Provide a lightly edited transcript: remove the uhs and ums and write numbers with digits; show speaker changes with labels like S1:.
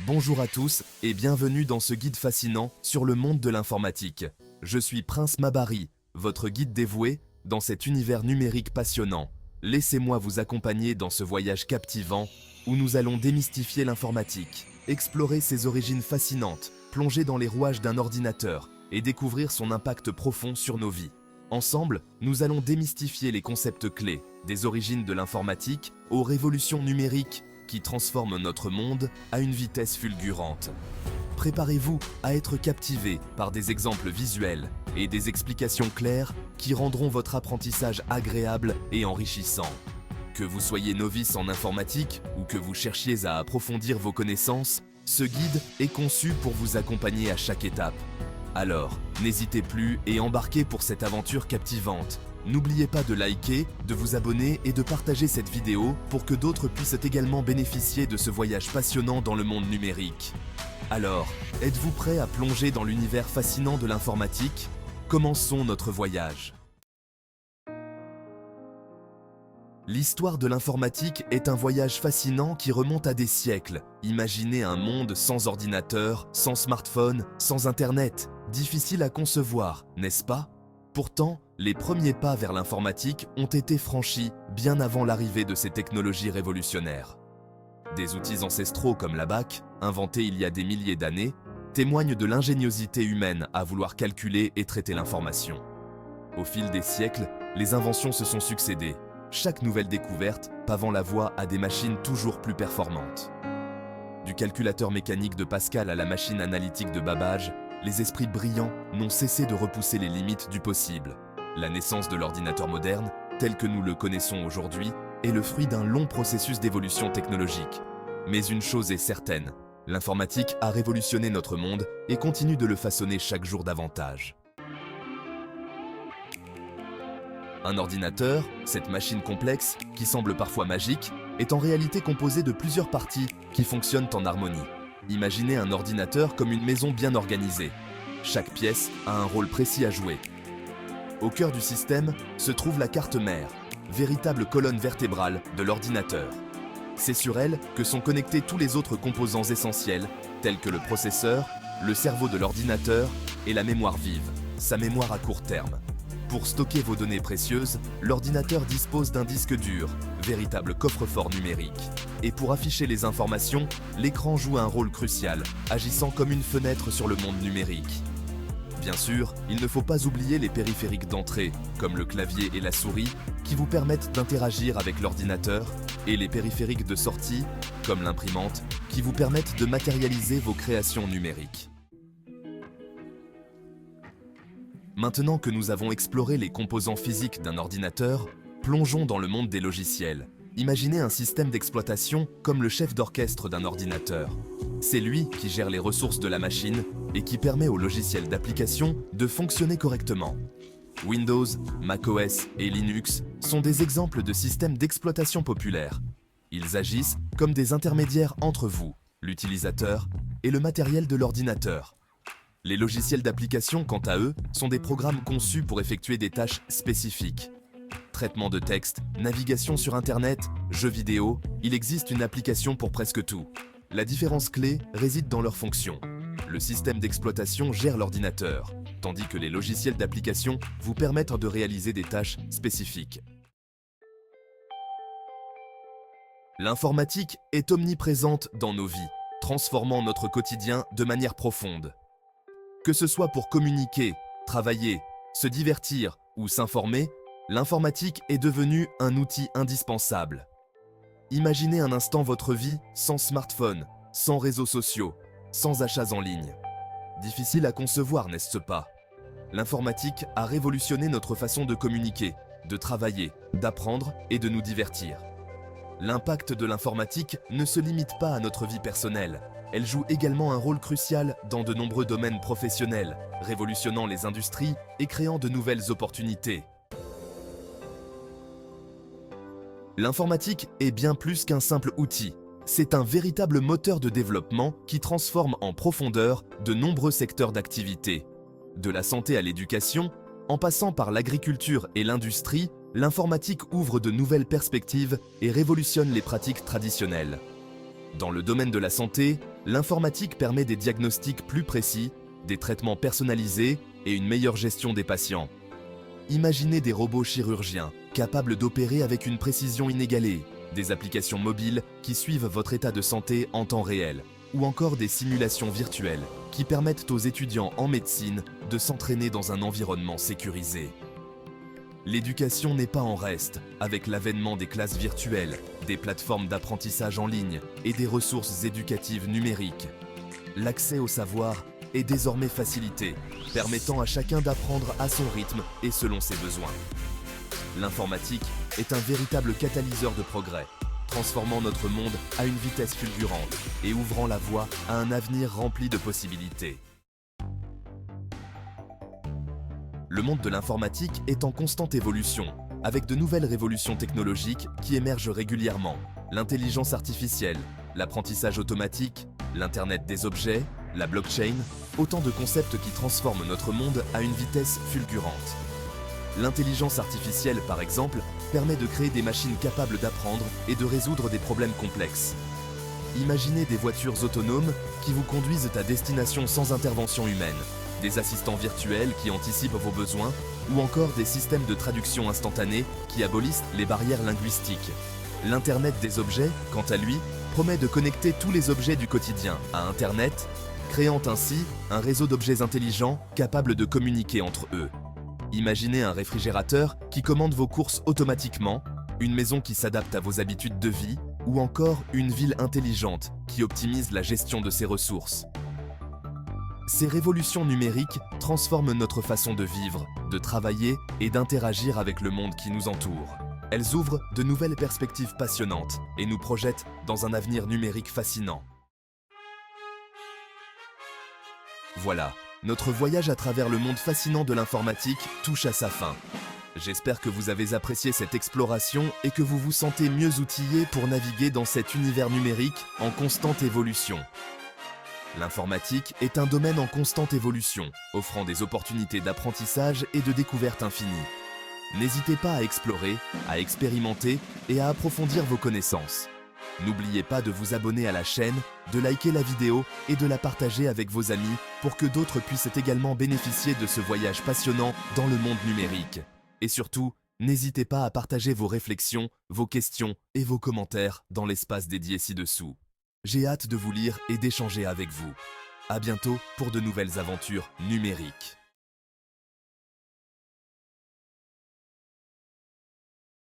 S1: Bonjour à tous et bienvenue dans ce guide fascinant sur le monde de l'informatique. Je suis Prince Mabari, votre guide dévoué dans cet univers numérique passionnant. Laissez-moi vous accompagner dans ce voyage captivant où nous allons démystifier l'informatique, explorer ses origines fascinantes, plonger dans les rouages d'un ordinateur et découvrir son impact profond sur nos vies. Ensemble, nous allons démystifier les concepts clés, des origines de l'informatique aux révolutions numériques qui transforment notre monde à une vitesse fulgurante. Préparez-vous à être captivé par des exemples visuels et des explications claires qui rendront votre apprentissage agréable et enrichissant. Que vous soyez novice en informatique ou que vous cherchiez à approfondir vos connaissances, ce guide est conçu pour vous accompagner à chaque étape. Alors, n'hésitez plus et embarquez pour cette aventure captivante. N'oubliez pas de liker, de vous abonner et de partager cette vidéo pour que d'autres puissent également bénéficier de ce voyage passionnant dans le monde numérique. Alors, êtes-vous prêt à plonger dans l'univers fascinant de l'informatique? Commençons notre voyage. L'histoire de l'informatique est un voyage fascinant qui remonte à des siècles. Imaginez un monde sans ordinateur, sans smartphone, sans internet. Difficile à concevoir, n'est-ce pas? Pourtant, les premiers pas vers l'informatique ont été franchis bien avant l'arrivée de ces technologies révolutionnaires. Des outils ancestraux comme la BAC, inventés il y a des milliers d'années, témoignent de l'ingéniosité humaine à vouloir calculer et traiter l'information. Au fil des siècles, les inventions se sont succédées, chaque nouvelle découverte pavant la voie à des machines toujours plus performantes. Du calculateur mécanique de Pascal à la machine analytique de Babbage, les esprits brillants n'ont cessé de repousser les limites du possible. La naissance de l'ordinateur moderne, tel que nous le connaissons aujourd'hui, est le fruit d'un long processus d'évolution technologique. Mais une chose est certaine, l'informatique a révolutionné notre monde et continue de le façonner chaque jour davantage. Un ordinateur, cette machine complexe, qui semble parfois magique, est en réalité composée de plusieurs parties qui fonctionnent en harmonie. Imaginez un ordinateur comme une maison bien organisée. Chaque pièce a un rôle précis à jouer. Au cœur du système se trouve la carte mère, véritable colonne vertébrale de l'ordinateur. C'est sur elle que sont connectés tous les autres composants essentiels, tels que le processeur, le cerveau de l'ordinateur et la mémoire vive, sa mémoire à court terme. Pour stocker vos données précieuses, l'ordinateur dispose d'un disque dur, véritable coffre-fort numérique. Et pour afficher les informations, l'écran joue un rôle crucial, agissant comme une fenêtre sur le monde numérique. Bien sûr, il ne faut pas oublier les périphériques d'entrée, comme le clavier et la souris, qui vous permettent d'interagir avec l'ordinateur, et les périphériques de sortie, comme l'imprimante, qui vous permettent de matérialiser vos créations numériques. Maintenant que nous avons exploré les composants physiques d'un ordinateur, plongeons dans le monde des logiciels. Imaginez un système d'exploitation comme le chef d'orchestre d'un ordinateur. C'est lui qui gère les ressources de la machine et qui permet aux logiciels d'application de fonctionner correctement. Windows, macOS et Linux sont des exemples de systèmes d'exploitation populaires. Ils agissent comme des intermédiaires entre vous, l'utilisateur, et le matériel de l'ordinateur. Les logiciels d'application, quant à eux, sont des programmes conçus pour effectuer des tâches spécifiques. Traitement de texte, navigation sur Internet, jeux vidéo, il existe une application pour presque tout. La différence clé réside dans leur fonction. Le système d'exploitation gère l'ordinateur, tandis que les logiciels d'application vous permettent de réaliser des tâches spécifiques. L'informatique est omniprésente dans nos vies, transformant notre quotidien de manière profonde. Que ce soit pour communiquer, travailler, se divertir ou s'informer, l'informatique est devenue un outil indispensable. Imaginez un instant votre vie sans smartphone, sans réseaux sociaux, sans achats en ligne. Difficile à concevoir, n'est-ce pas? L'informatique a révolutionné notre façon de communiquer, de travailler, d'apprendre et de nous divertir. L'impact de l'informatique ne se limite pas à notre vie personnelle. Elle joue également un rôle crucial dans de nombreux domaines professionnels, révolutionnant les industries et créant de nouvelles opportunités. L'informatique est bien plus qu'un simple outil. C'est un véritable moteur de développement qui transforme en profondeur de nombreux secteurs d'activité. De la santé à l'éducation, en passant par l'agriculture et l'industrie, l'informatique ouvre de nouvelles perspectives et révolutionne les pratiques traditionnelles. Dans le domaine de la santé, l'informatique permet des diagnostics plus précis, des traitements personnalisés et une meilleure gestion des patients. Imaginez des robots chirurgiens capables d'opérer avec une précision inégalée, des applications mobiles qui suivent votre état de santé en temps réel, ou encore des simulations virtuelles qui permettent aux étudiants en médecine de s'entraîner dans un environnement sécurisé. L'éducation n'est pas en reste, avec l'avènement des classes virtuelles, des plateformes d'apprentissage en ligne et des ressources éducatives numériques. L'accès au savoir est désormais facilité, permettant à chacun d'apprendre à son rythme et selon ses besoins. L'informatique est un véritable catalyseur de progrès, transformant notre monde à une vitesse fulgurante et ouvrant la voie à un avenir rempli de possibilités. Le monde de l'informatique est en constante évolution, avec de nouvelles révolutions technologiques qui émergent régulièrement. L'intelligence artificielle, l'apprentissage automatique, l'Internet des objets, la blockchain, autant de concepts qui transforment notre monde à une vitesse fulgurante. L'intelligence artificielle, par exemple, permet de créer des machines capables d'apprendre et de résoudre des problèmes complexes. Imaginez des voitures autonomes qui vous conduisent à destination sans intervention humaine, des assistants virtuels qui anticipent vos besoins ou encore des systèmes de traduction instantanée qui abolissent les barrières linguistiques. L'Internet des objets, quant à lui, promet de connecter tous les objets du quotidien à Internet, créant ainsi un réseau d'objets intelligents capables de communiquer entre eux. Imaginez un réfrigérateur qui commande vos courses automatiquement, une maison qui s'adapte à vos habitudes de vie ou encore une ville intelligente qui optimise la gestion de ses ressources. Ces révolutions numériques transforment notre façon de vivre, de travailler et d'interagir avec le monde qui nous entoure. Elles ouvrent de nouvelles perspectives passionnantes et nous projettent dans un avenir numérique fascinant. Voilà, notre voyage à travers le monde fascinant de l'informatique touche à sa fin. J'espère que vous avez apprécié cette exploration et que vous vous sentez mieux outillé pour naviguer dans cet univers numérique en constante évolution. L'informatique est un domaine en constante évolution, offrant des opportunités d'apprentissage et de découverte infinies. N'hésitez pas à explorer, à expérimenter et à approfondir vos connaissances. N'oubliez pas de vous abonner à la chaîne, de liker la vidéo et de la partager avec vos amis pour que d'autres puissent également bénéficier de ce voyage passionnant dans le monde numérique. Et surtout, n'hésitez pas à partager vos réflexions, vos questions et vos commentaires dans l'espace dédié ci-dessous. J'ai hâte de vous lire et d'échanger avec vous. À bientôt pour de nouvelles aventures numériques.